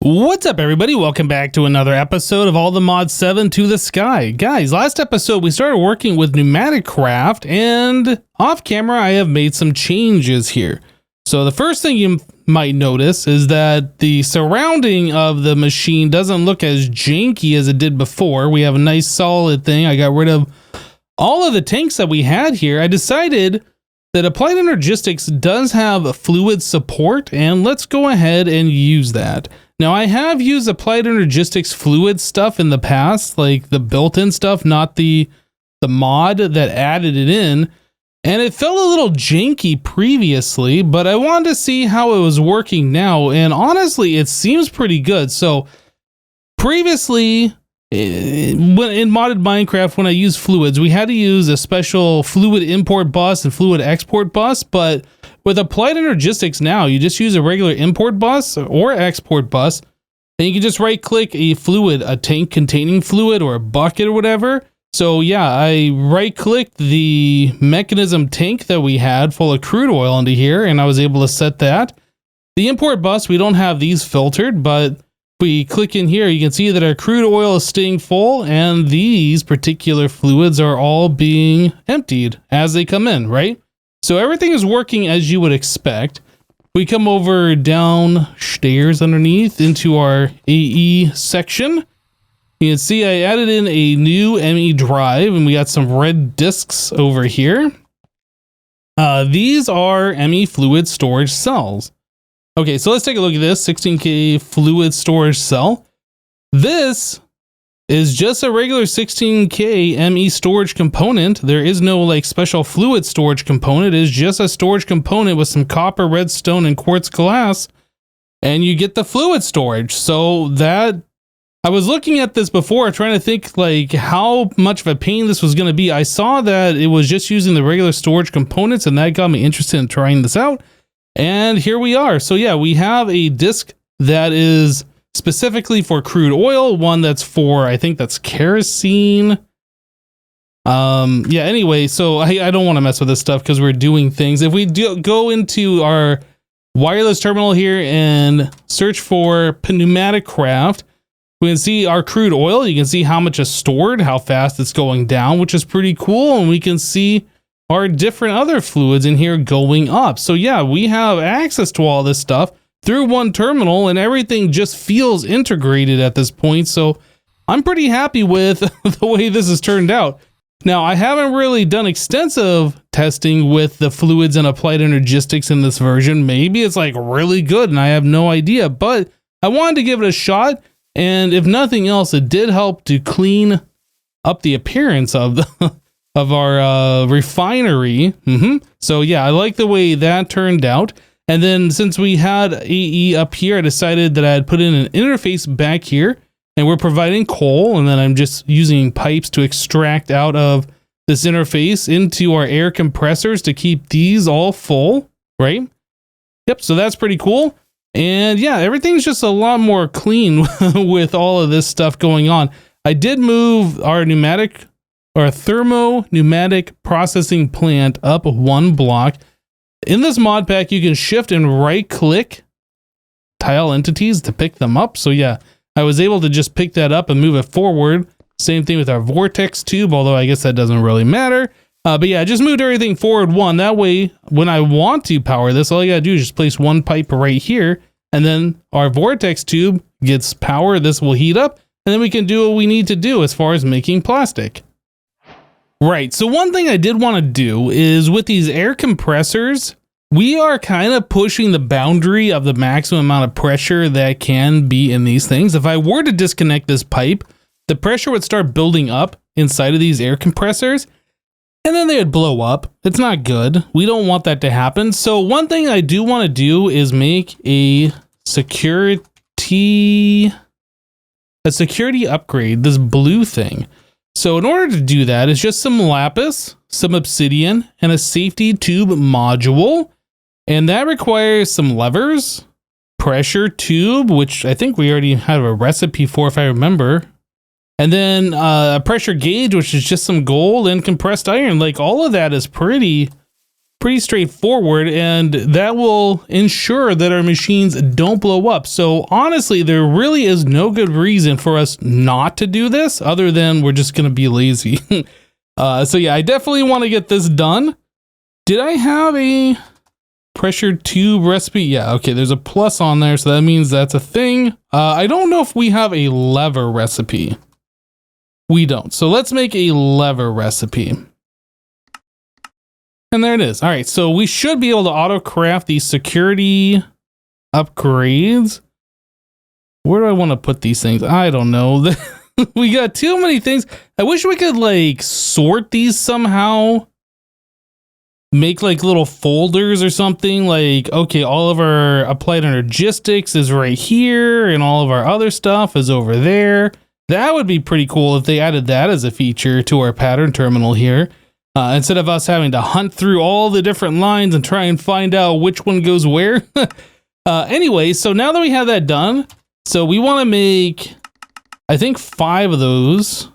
What's up, everybody? Welcome back to another episode of All the Mods 7 to the Sky. Guys, last episode we started working with pneumatic craft, and off camera I have made some changes here. So the first thing you might notice is that the surrounding of the machine doesn't look as janky as it did before. We have a nice solid thing. I got rid of all of the tanks that we had here. I decided that Applied Energistics does have fluid support, and let's go ahead and use that. Now, I have used Applied Energistics fluid stuff in the past, like the built-in stuff, not the mod that added it in, and it felt a little janky previously, but I wanted to see how it was working now, and honestly, it seems pretty good. So, previously, in modded Minecraft, when I used fluids, we had to use a special fluid import bus and fluid export bus, but with Applied Energistics now, you just use a regular import bus or export bus, and you can just right-click a fluid, a tank containing fluid or a bucket or whatever. So yeah, I right-clicked the mechanism tank that we had full of crude oil into here, and I was able to set that. The import bus, we don't have these filtered, but if we click in here, you can see that our crude oil is staying full, and these particular fluids are all being emptied as they come in, right? So everything is working as you would expect. We come over downstairs underneath into our AE section. You can see I added in a new ME drive, and we got some red discs over here. These are ME fluid storage cells. Okay, so let's take a look at this 16K fluid storage cell. This is just a regular 16K ME storage component. There is no like special fluid storage component. It is just a storage component with some copper, redstone, and quartz glass, and you get the fluid storage. So that, I was looking at this before trying to think like how much of a pain this was going to be. I saw that it was just using the regular storage components, and that got me interested in trying this out. And here we are. So yeah, we have a disc that is specifically for crude oil, one that's for, I think that's kerosene. Yeah, anyway, so I don't want to mess with this stuff because we're doing things. If we do go into our wireless terminal here and search for pneumatic craft, we can see our crude oil. You can see how much is stored, how fast it's going down, which is pretty cool. And we can see our different other fluids in here going up. So yeah, we have access to all this stuff through one terminal, and everything just feels integrated at this point. So I'm pretty happy with the way this has turned out. Now, I haven't really done extensive testing with the fluids and Applied Energistics in this version. Maybe it's like really good and I have no idea, but I wanted to give it a shot. And if nothing else, it did help to clean up the appearance of our refinery. So yeah, I like the way that turned out. And then since we had AE up here, I decided that I'd put in an interface back here, and we're providing coal, and then I'm just using pipes to extract out of this interface into our air compressors to keep these all full, right? Yep, so that's pretty cool. And yeah, everything's just a lot more clean with all of this stuff going on. I did move our thermo-pneumatic processing plant up one block. In this mod pack, you can shift and right click tile entities to pick them up. So yeah, I was able to just pick that up and move it forward. Same thing with our vortex tube, although I guess that doesn't really matter. But yeah, I just moved everything forward one. That way, when I want to power this, all you gotta do is just place one pipe right here, and then our vortex tube gets power. This will heat up, and then we can do what we need to do as far as making plastic. Right, so one thing I did want to do is with these air compressors, we are kind of pushing the boundary of the maximum amount of pressure that can be in these things. If I were to disconnect this pipe, the pressure would start building up inside of these air compressors, and then they would blow up. It's not good. We don't want that to happen. So one thing I do want to do is make a security upgrade, this blue thing. So in order to do that, it's just some lapis, some obsidian, and a safety tube module. And that requires some levers, pressure tube, which I think we already have a recipe for if I remember. And then a pressure gauge, which is just some gold, and compressed iron. Like all of that is pretty pretty straightforward, and that will ensure that our machines don't blow up. So honestly, there really is no good reason for us not to do this other than we're just going to be lazy. So yeah, I definitely want to get this done. Did I have a pressure tube recipe? Yeah, okay, there's a plus on there, so that means that's a thing. I don't know if we have a lever recipe. We don't. So let's make a lever recipe. And there it is. All right, so we should be able to auto craft these security upgrades. Where do I want to put these things? I don't know. We got too many things. I wish we could like sort these somehow. Make like little folders or something, like, okay, all of our applied energistics is right here and all of our other stuff is over there. That would be pretty cool if they added that as a feature to our pattern terminal here. Instead of us having to hunt through all the different lines and try and find out which one goes where. Anyway, so now that we have that done, so we want to make, I think, 5 of those.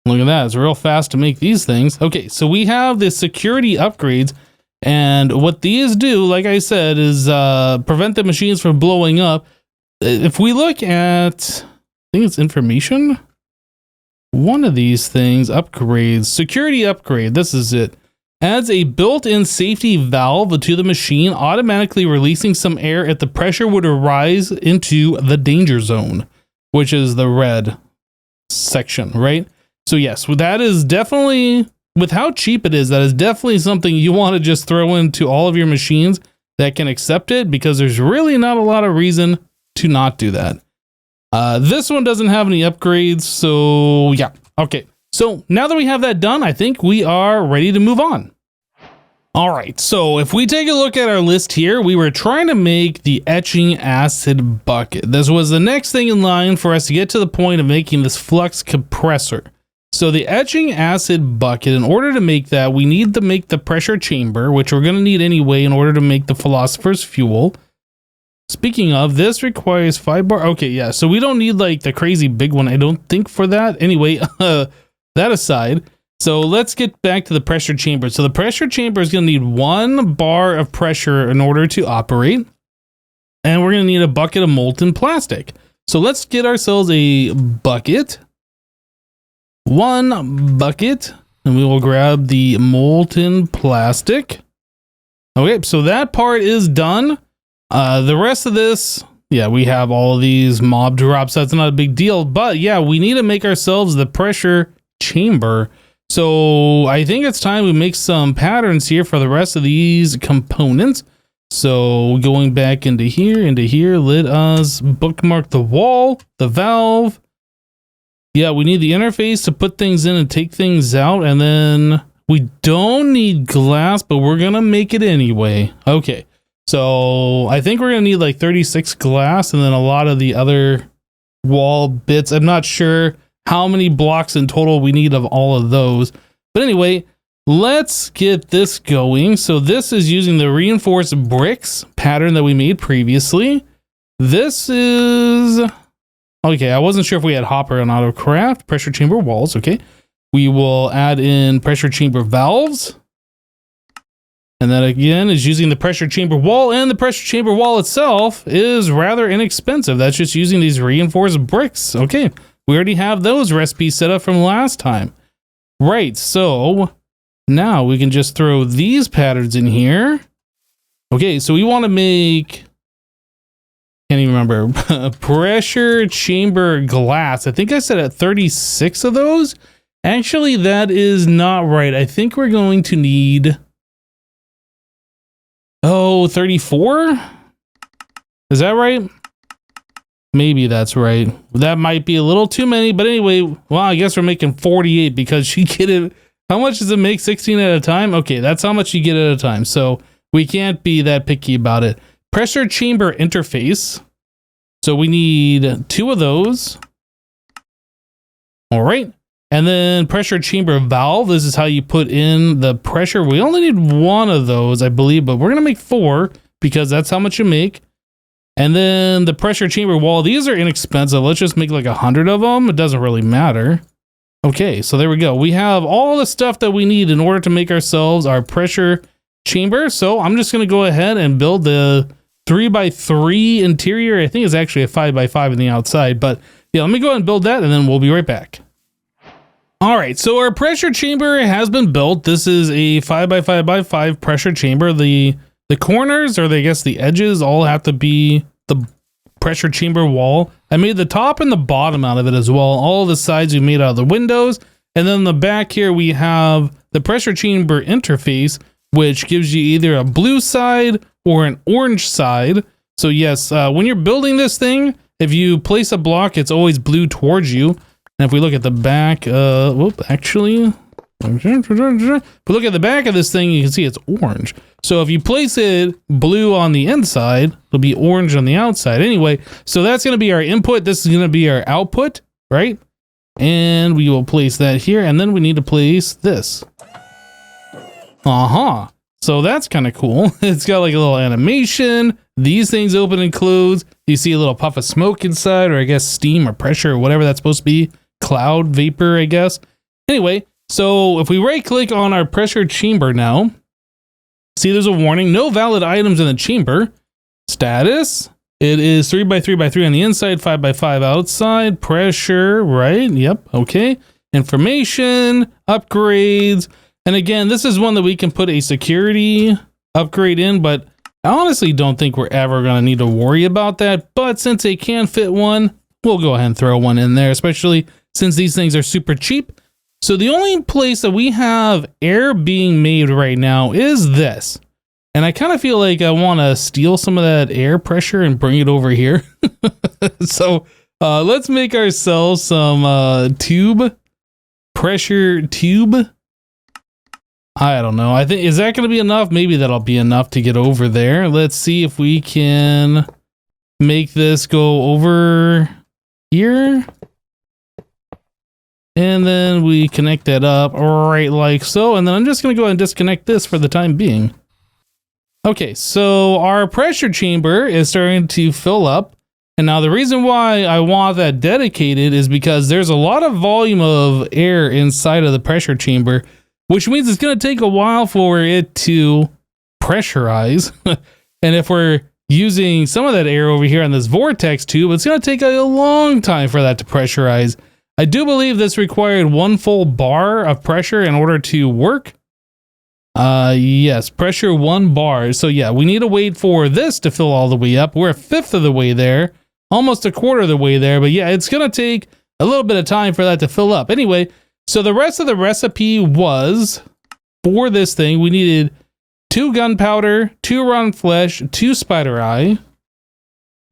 Look at that, it's real fast to make these things. Okay, so we have the security upgrades, and what these do, like I said, is prevent the machines from blowing up. If we look at, I think it's information. One of these things, upgrades, security upgrade, this is it. Adds a built-in safety valve to the machine, automatically releasing some air if the pressure would rise into the danger zone, which is the red section, right? So yes, that is definitely, with how cheap it is, that is definitely something you want to just throw into all of your machines that can accept it, because there's really not a lot of reason to not do that. This one doesn't have any upgrades, so yeah. Okay, so now that we have that done, I think we are ready to move on. All right, so if we take a look at our list here, we were trying to make the etching acid bucket. This was the next thing in line for us to get to the point of making this flux compressor. So the etching acid bucket, in order to make that, we need to make the pressure chamber, which we're going to need anyway in order to make the philosopher's fuel. Speaking of, this requires 5 bar. Okay, yeah, so we don't need like the crazy big one, I don't think, for that. Anyway, that aside, so let's get back to the pressure chamber. So the pressure chamber is going to need 1 bar of pressure in order to operate. And we're going to need a bucket of molten plastic. So let's get ourselves a bucket. 1 bucket. And we will grab the molten plastic. Okay, so that part is done. The rest of this, yeah, we have all of these mob drops. That's not a big deal. But yeah, we need to make ourselves the pressure chamber. So I think it's time we make some patterns here for the rest of these components. So going back into here, let us bookmark the wall, the valve. Yeah, we need the interface to put things in and take things out. And then we don't need glass, but we're going to make it anyway. Okay. So I think we're going to need like 36 glass and then a lot of the other wall bits. I'm not sure how many blocks in total we need of all of those. But anyway, let's get this going. So this is using the reinforced bricks pattern that we made previously. This is... Okay, I wasn't sure if we had hopper and auto craft. Pressure chamber walls, okay. We will add in pressure chamber valves. And that again is using the pressure chamber wall, and the pressure chamber wall itself is rather inexpensive. That's just using these reinforced bricks. Okay, we already have those recipes set up from last time. Right, so now we can just throw these patterns in here. Okay, so we want to make, can't even remember, pressure chamber glass. I think I said at 36 of those. Actually, that is not right. I think we're going to need... 34? Is that right? Maybe that's right. That might be a little too many, but anyway, well, I guess we're making 48 because she get it. How much does it make? 16 at a time? Okay, that's how much you get at a time. So we can't be that picky about it. Pressure chamber interface. So we need 2 of those. All right. And then pressure chamber valve. This is how you put in the pressure. We only need 1 of those, I believe, but we're going to make 4 because that's how much you make. And then the pressure chamber wall. These are inexpensive. Let's just make like 100 of them. It doesn't really matter. Okay, so there we go. We have all the stuff that we need in order to make ourselves our pressure chamber. So I'm just going to go ahead and build the 3x3 interior. I think it's actually a 5x5 in the outside, but yeah, let me go ahead and build that and then we'll be right back. All right, so our pressure chamber has been built. This is a 5x5x5 pressure chamber. The corners, or I guess the edges, all have to be the pressure chamber wall. I made the top and the bottom out of it as well. All of the sides we made out of the windows. And then in the back here, we have the pressure chamber interface, which gives you either a blue side or an orange side. So yes, when you're building this thing, if you place a block, it's always blue towards you. And if we look at the back, actually, if we look at the back of this thing, you can see it's orange. So if you place it blue on the inside, it'll be orange on the outside. Anyway, so that's going to be our input. This is going to be our output, right? And we will place that here. And then we need to place this. So that's kind of cool. It's got like a little animation. These things open and close. You see a little puff of smoke inside, or I guess steam or pressure or whatever that's supposed to be. Cloud vapor, I guess. Anyway, so if we right click on our pressure chamber now, see there's a warning, no valid items in the chamber. Status, it is 3x3x3 on the inside, 5x5 outside. Pressure, right? Yep, okay. Information, upgrades. And again, this is one that we can put a security upgrade in, but I honestly don't think we're ever going to need to worry about that. But since it can fit one, we'll go ahead and throw one in there, especially since these things are super cheap. So the only place that we have air being made right now is this. And I kind of feel like I want to steal some of that air pressure and bring it over here. So let's make ourselves some pressure tube. I don't know. I think, is that going to be enough? Maybe that'll be enough to get over there. Let's see if we can make this go over here. And then we connect that up right like so. And then I'm just going to go ahead and disconnect this for the time being. Okay, so our pressure chamber is starting to fill up. And now the reason why I want that dedicated is because there's a lot of volume of air inside of the pressure chamber, which means it's going to take a while for it to pressurize. And if we're using some of that air over here on this vortex tube, it's going to take a long time for that to pressurize. I do believe this required 1 full bar of pressure in order to work. Yes, pressure 1 bar. So yeah, we need to wait for this to fill all the way up. We're 1/5 of the way there, almost 1/4 of the way there. But yeah, it's going to take a little bit of time for that to fill up. Anyway, so the rest of the recipe was, for this thing, we needed 2 gunpowder, 2 rotten flesh, 2 spider eye,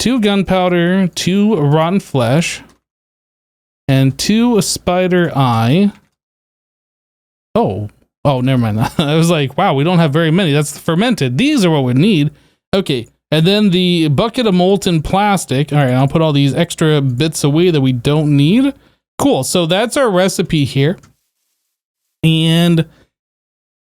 2 gunpowder, 2 rotten flesh, and 2 spider eye. Oh, never mind. I was like, wow, we don't have very many. That's fermented. These are what we need. Okay, and then the bucket of molten plastic. All right, I'll put all these extra bits away that we don't need. Cool, so that's our recipe here. And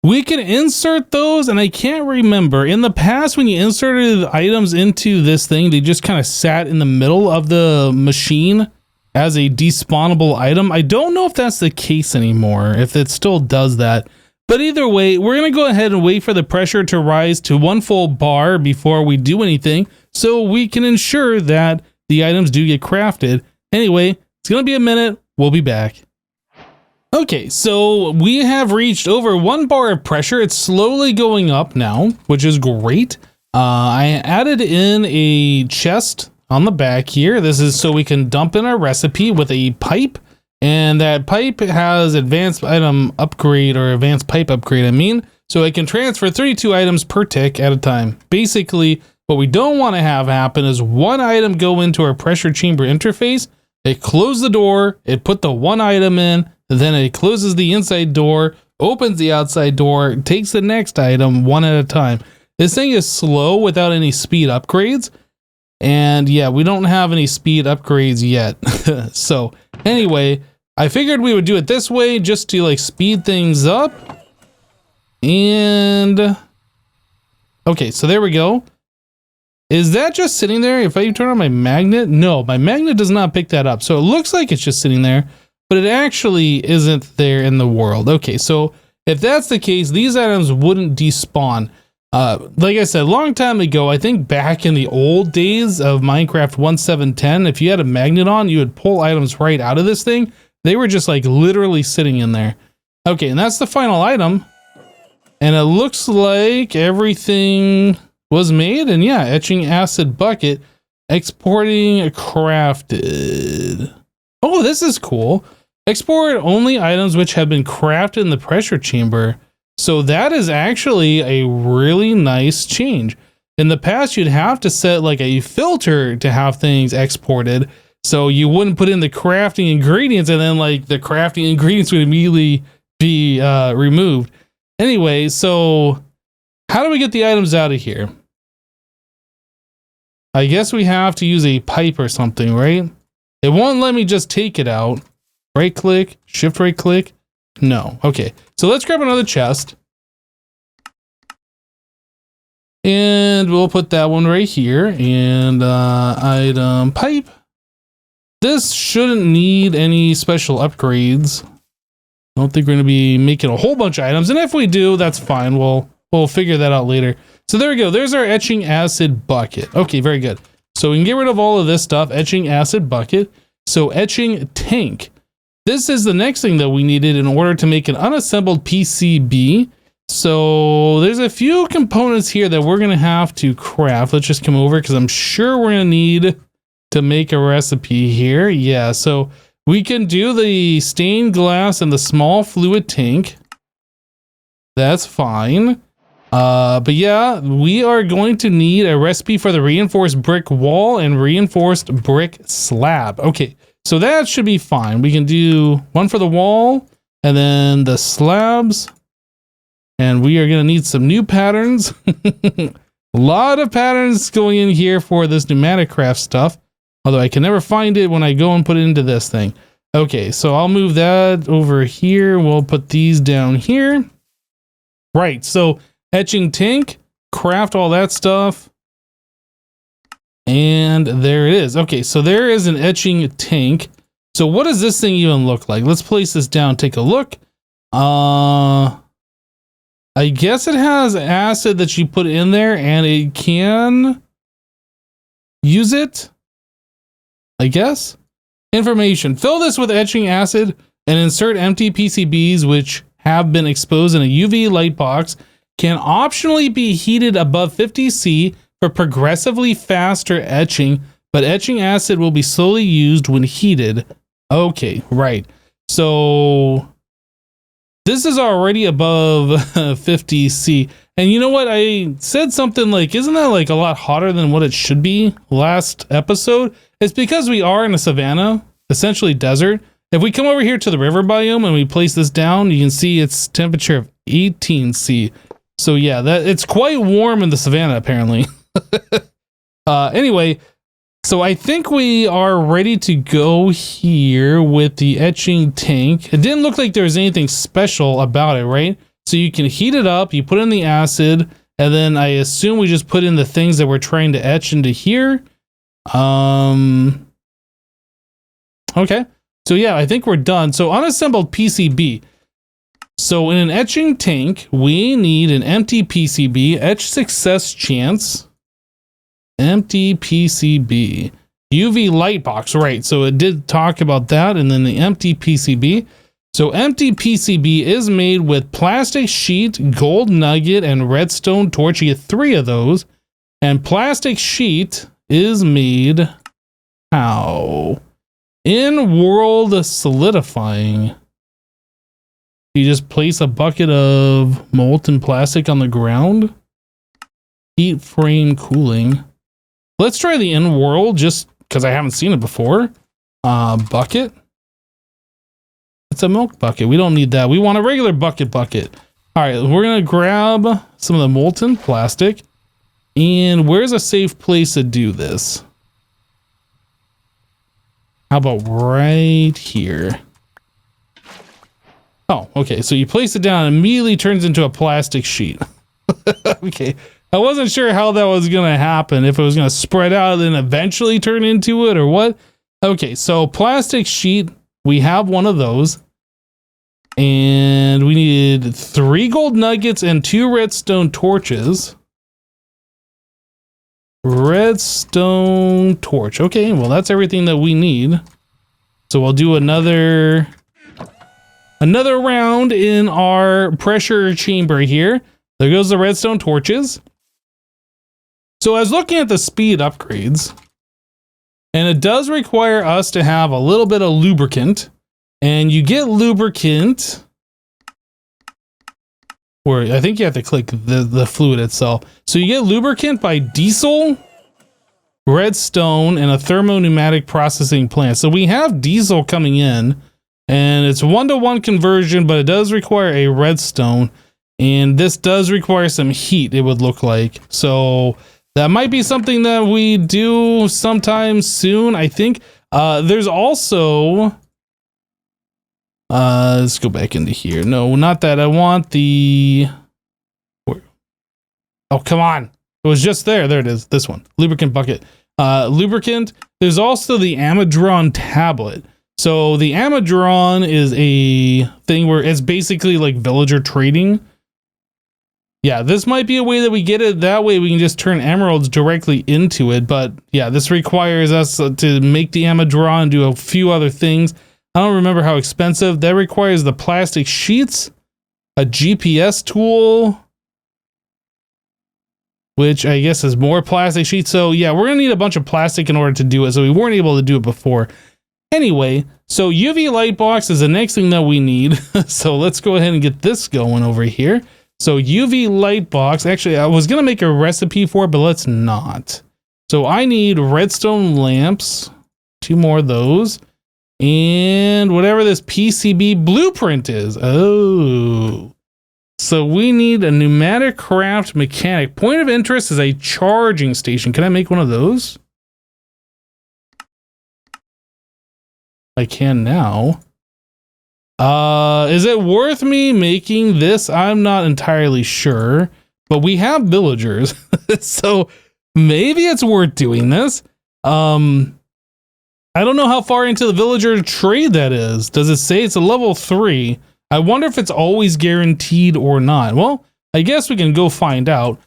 we can insert those, and I can't remember. In the past, when you inserted items into this thing, they just kind of sat in the middle of the machine as a despawnable item. I don't know if that's the case anymore, if it still does that. But either way, we're going to go ahead and wait for the pressure to rise to 1 full bar before we do anything, so we can ensure that the items do get crafted. Anyway, it's going to be a minute. We'll be back. Okay, so we have reached over 1 bar of pressure. It's slowly going up now, which is great. I added in a chest on the back here. This is so we can dump in our recipe with a pipe. And that pipe has advanced item upgrade, or advanced pipe upgrade, I mean. So it can transfer 32 items per tick at a time. Basically, what we don't want to have happen is 1 item go into our pressure chamber interface. It closed the door, it put the 1 item in, then it closes the inside door, opens the outside door, takes the next item 1 at a time. This thing is slow without any speed upgrades. And yeah, we don't have any speed upgrades yet. So anyway, I figured we would do it this way just to like speed things up. And okay, so there we go. Is that just sitting there? If I turn on my magnet? No, my magnet does not pick that up. So it looks like it's just sitting there, but it actually isn't there in the world. Okay, so If that's the case, these items wouldn't despawn. Like I said, a long time ago, I think back in the old days of Minecraft 1.7.10, if you had a magnet on, you would pull items right out of this thing. They were just like literally sitting in there. Okay, and that's the final item. And it looks like everything was made. And yeah, etching acid bucket, exporting crafted. Oh, this is cool. Export only items which have been crafted in the pressure chamber. So that is actually a really nice change. In the past, you'd have to set like a filter to have things exported. So you wouldn't put in the crafting ingredients and then like the crafting ingredients would immediately be removed. Anyway, so how do we get the items out of here? I guess we have to use a pipe or something, right? It won't let me just take it out. Right click, shift right click. No. Okay. So let's grab another chest. And we'll put that one right here. And item pipe. This shouldn't need any special upgrades. I don't think we're going to be making a whole bunch of items. And if we do, that's fine. We'll figure that out later. So there we go. There's our etching acid bucket. Okay, very good. So we can get rid of all of this stuff. Etching acid bucket. So etching tank. This is the next thing that we needed in order to make an unassembled PCB. So there's a few components here that we're going to have to craft. Let's just come over because I'm sure we're going to need to make a recipe here. Yeah, so we can do the stained glass and the small fluid tank. That's fine. But yeah, we are going to need a recipe for the reinforced brick wall and reinforced brick slab. Okay, so that should be fine. We can do one for the wall and then the slabs. And we are going to need some new patterns. A lot of patterns going in here for this pneumatic craft stuff. Although I can never find it when I go and put it into this thing. Okay, so I'll move that over here. We'll put these down here. Right, so etching tank, craft all that stuff. And there it is. Okay, so there is an etching tank. So what does this thing even look like? Let's place this down, take a look. I guess it has acid that you put in there and it can use it. I guess. Information. Fill this with etching acid and insert empty PCBs which have been exposed in a UV light box. Can optionally be heated above 50°C for progressively faster etching, but etching acid will be slowly used when heated. Okay, right. So this is already above 50°C. And you know what? I said something like, isn't that like a lot hotter than what it should be last episode? It's because we are in a savanna, essentially desert. If we come over here to the river biome and we place this down, you can see its temperature of 18°C. So yeah, that it's quite warm in the savanna apparently. Anyway, so I think we are ready to go here with the etching tank. It didn't look like there was anything special about it, right? So you can heat it up, you put in the acid, and then I assume we just put in the things that we're trying to etch into here. Okay, so yeah, I think we're done. So unassembled PCB. So in an etching tank, we need an empty PCB, etch success chance, empty PCB, UV light box, right? So it did talk about that, and then the empty PCB. So empty PCB is made with plastic sheet, gold nugget, and redstone torch. You get 3 of those. And plastic sheet is made how? In world solidifying. You just place a bucket of molten plastic on the ground. Heat frame cooling. Let's try the in world just because I haven't seen it before. Bucket. It's a milk bucket. We don't need that. We want a regular bucket. All right, we're going to grab some of the molten plastic. And where's a safe place to do this? How about right here? Oh, okay. So you place it down and it immediately turns into a plastic sheet. Okay. I wasn't sure how that was going to happen. If it was going to spread out and then eventually turn into it or what. Okay. So plastic sheet. We have one of those. And we needed 3 gold nuggets and 2 redstone torches. Redstone torch. Okay, well, that's everything that we need. So we'll do another round in our pressure chamber here. There goes the redstone torches. So I was looking at the speed upgrades, and it does require us to have a little bit of lubricant. And you get lubricant, or I think you have to click the fluid itself. So you get lubricant by diesel, redstone, and a thermopneumatic processing plant. So we have diesel coming in, and it's 1-to-1 conversion, but it does require a redstone. And this does require some heat, it would look like. So that might be something that we do sometime soon, I think. There's also... let's go back into here. No, not that. I want the... Oh, come on. It was just there. There it is. This one. Lubricant bucket. Lubricant. There's also the Amadron tablet. So the Amadron is a thing where it's basically like villager trading. Yeah, this might be a way that we get it. That way we can just turn emeralds directly into it. But yeah, this requires us to make the Amadron and do a few other things. I don't remember how expensive. That requires the plastic sheets, a GPS tool, which I guess is more plastic sheets. So yeah, we're going to need a bunch of plastic in order to do it. So we weren't able to do it before. Anyway, so UV light box is the next thing that we need. So let's go ahead and get this going over here. So UV light box, actually I was going to make a recipe for it, but let's not. So I need redstone lamps, 2 more of those, and whatever this PCB blueprint is. Oh, so we need a pneumatic craft mechanic. Point of interest is a charging station. Can I make one of those? I can now. Is it worth me making this? I'm not entirely sure, but we have villagers, so maybe it's worth doing this. I don't know how far into the villager trade that is. Does it say it's a level 3? I wonder if it's always guaranteed or not. Well, I guess we can go find out.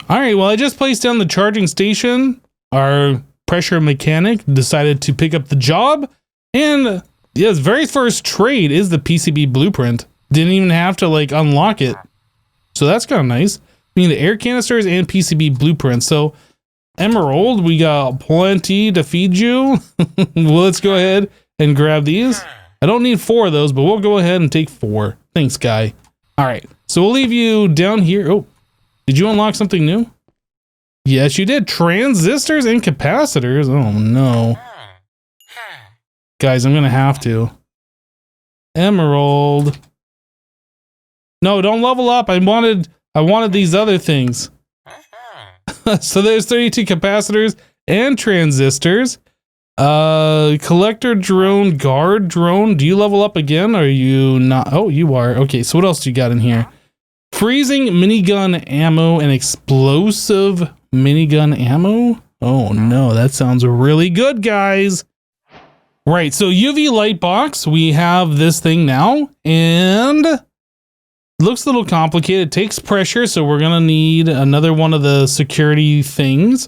All right, well, I just placed down the charging station. Our pressure mechanic decided to pick up the job, and yeah, his very first trade is the PCB blueprint. Didn't even have to like unlock it. So that's kind of nice. We need the air canisters and PCB blueprint. So emerald, we got plenty to feed you. Well, let's go ahead and grab these. I don't need 4 of those, but we'll go ahead and take 4. Thanks, guy. All right, so we'll leave you down here. Oh, did you unlock something new? Yes, you did. Transistors and capacitors. Oh, no. Guys, I'm going to have to. Emerald. No, don't level up. I wanted these other things. So there's 32 capacitors and transistors. Collector drone, guard drone. Do you level up again? Or are you not? Oh, you are. Okay, so what else do you got in here? Freezing minigun ammo and explosive minigun ammo. Oh no, that sounds really good, guys. Right, so UV light box, we have this thing now, and looks a little complicated. It takes pressure, so we're gonna need another one of the security things.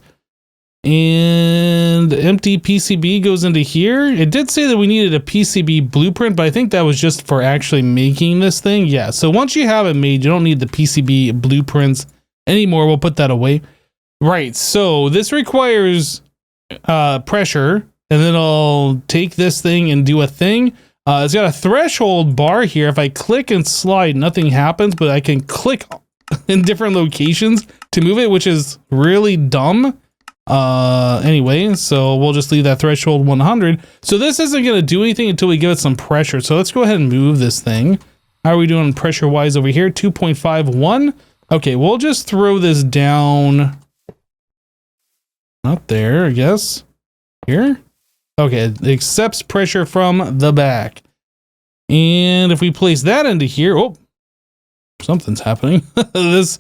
And empty PCB goes into here. It did say that we needed a PCB blueprint, but I think that was just for actually making this thing. Yeah, so once you have it made, you don't need the PCB blueprints anymore. We'll put that away. Right, so this requires pressure, and then I'll take this thing and do a thing. It's got a threshold bar here. If I click and slide, nothing happens, but I can click in different locations to move it, which is really dumb. Anyway, so we'll just leave that threshold 100. So this isn't going to do anything until we give it some pressure. So let's go ahead and move this thing. How are we doing pressure wise over here? 2.51. Okay, we'll just throw this down. Not there, I guess. Here. Okay, it accepts pressure from the back. And if we place that into here, oh, something's happening. This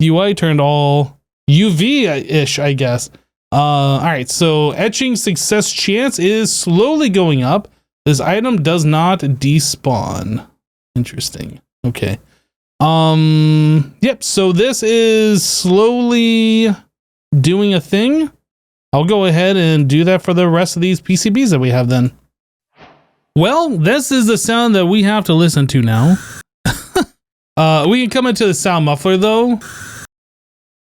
UI turned all UV-ish, I guess. All right, so etching success chance is slowly going up. This item does not despawn. Interesting. Okay. Yep. So this is slowly doing a thing. I'll go ahead and do that for the rest of these PCBs that we have then. Well, this is the sound that we have to listen to now. We can come into the sound muffler though,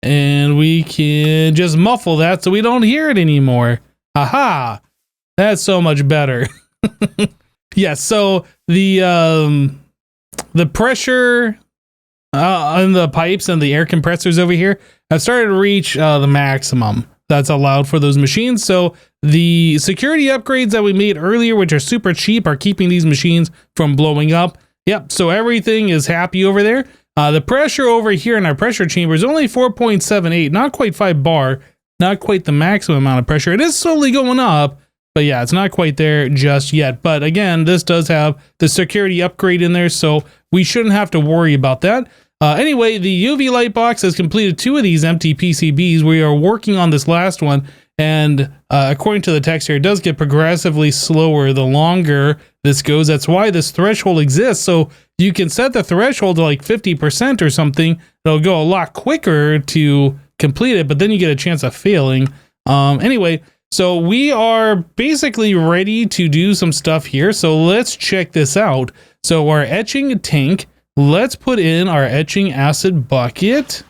and we can just muffle that so we don't hear it anymore. Aha! That's so much better. Yeah, so the pressure on the pipes and the air compressors over here have started to reach the maximum that's allowed for those machines. So the security upgrades that we made earlier, which are super cheap, are keeping these machines from blowing up. Yep, so everything is happy over there. The pressure over here in our pressure chamber is only 4.78, not quite 5 bar, not quite the maximum amount of pressure. It is slowly going up, but yeah, it's not quite there just yet. But again, this does have the security upgrade in there, so we shouldn't have to worry about that. Anyway, the UV light box has completed 2 of these empty PCBs. We are working on this last one, and according to the text here, it does get progressively slower the longer this goes. That's why this threshold exists. So you can set the threshold to like 50% or something. It'll go a lot quicker to complete it, but then you get a chance of failing. Anyway, so we are basically ready to do some stuff here. So let's check this out. So our etching tank, let's put in our etching acid bucket.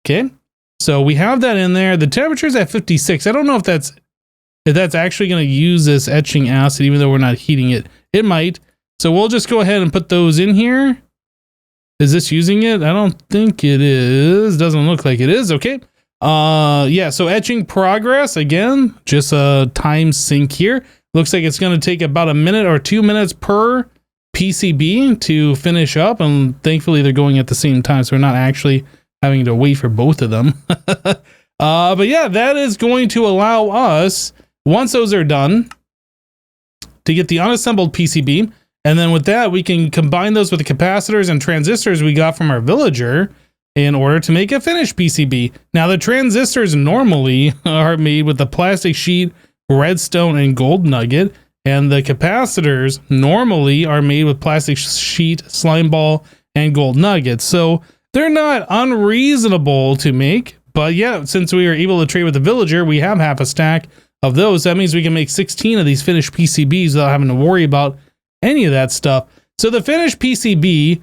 Okay. So we have that in there. The temperature's at 56. I don't know if that's actually going to use this etching acid, even though we're not heating it. It might. So we'll just go ahead and put those in here. Is this using it? I don't think it is. Doesn't look like it is. Okay. Yeah. So etching progress again, just a time sync here. Looks like it's going to take about a minute or 2 minutes per PCB to finish up. And thankfully they're going at the same time. So we're not actually having to wait for both of them. But yeah, that is going to allow us, once those are done, to get the unassembled PCB. And then with that, we can combine those with the capacitors and transistors we got from our villager in order to make a finished PCB. Now, the transistors normally are made with the plastic sheet, redstone, and gold nugget. And the capacitors normally are made with plastic sheet, slime ball, and gold nuggets. So they're not unreasonable to make. But yeah, since we were able to trade with the villager, we have half a stack of those. That means we can make 16 of these finished PCBs without having to worry about any of that stuff. So the finished PCB,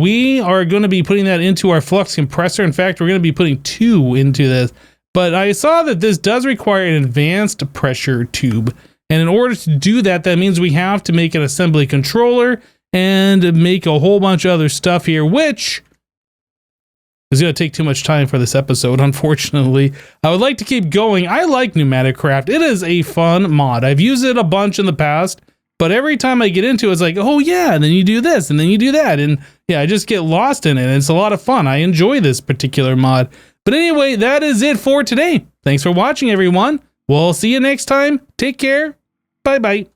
we are going to be putting that into our flux compressor. In fact, we're going to be putting 2 into this. But I saw that this does require an advanced pressure tube. And in order to do that, that means we have to make an assembly controller and make a whole bunch of other stuff here, which is going to take too much time for this episode, unfortunately. I would like to keep going. I like PneumaticCraft. It is a fun mod. I've used it a bunch in the past, but every time I get into it, it's like, oh yeah, and then you do this, and then you do that. And yeah, I just get lost in it. It's a lot of fun. I enjoy this particular mod. But anyway, that is it for today. Thanks for watching, everyone. We'll see you next time. Take care. Bye-bye.